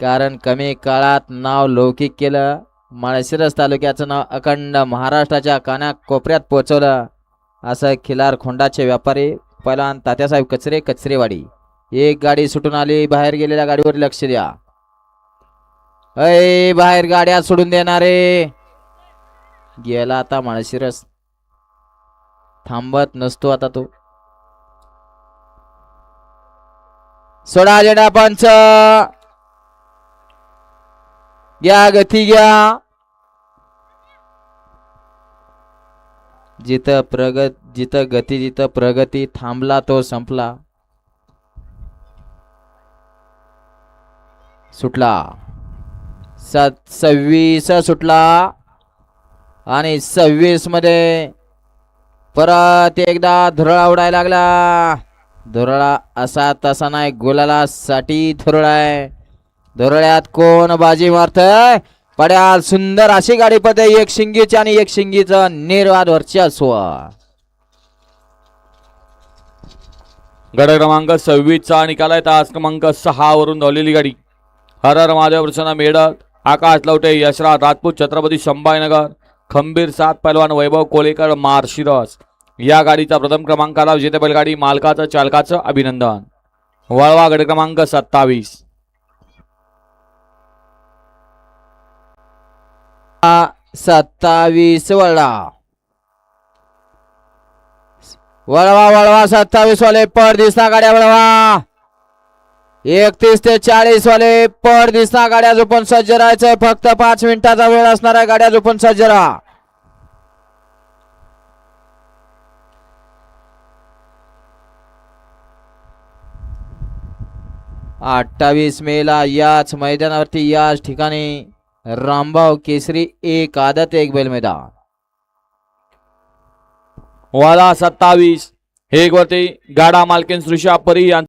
कारण कमी काळात नाव लौकिक केलं. माळशिरस तालुक्याचं नाव अखंड महाराष्ट्राच्या कानाकोपऱ्यात पोहोचवलं. असं खिलार खोंडाचे व्यापारी पहिलवान तात्यासाहेब कचरे, कचरेवाडी. एक गाडी सुटून आली. बाहेर गेलेल्या गाडीवर लक्ष द्या. अय बाहेर गाड्या सोडून देणारे. गेला आता माळशिरस. थांबत नसतो आता तो. सोडा जेडा पंच. घ्या गती घ्या. जिथं गती जिथं प्रगती. थांबला तो संपला. सुटला 26 सुटला आणि 26 मध्ये परत एकदा धुरळा उडायला लागला. धुरळा असा तसा नाही, गुलाला साठी धुरळा आहे. धुरळ्यात कोण बाजी मारतय? पड्याल सुंदर अशी गाडी पडते. एक शिंगीची आणि एक शिंगीचं निर्वाद वर्चस्व. गड क्रमांक 26 चा निकाल आहे. तास क्रमांक 6 वरून धावलेली गाडी हर हर महादेव प्रसन्न मेडक, आकाश लवटे, यशराज राजपूत, छत्रपती संभाजीनगर, खंबीर सात पैलवान वैभव कोलेकर, माळशिरस. या गाडीचा प्रथम क्रमांकाला विजेते बैलगाडी मालकाचं चालकाचं अभिनंदन. वळवा गड क्रमांक 27. 27 वळवा. वळवा वळवा 27 वाले पड दिसता गाड्या वळवा. 31 ते 40 वाले पड दिसता गाड्या झोपून सज्ज राहायचंय. फक्त 5 मिनिटाचा वेळ असणार आहे. गाड्या झोपून सज्ज राहा. 28 मेला याच मैदानावरती याच ठिकाणी रामभाऊ केसरी एक आदत एक बैल मैदान. वाला 27 एक वरती गाडा मालकीन श्रीशा परी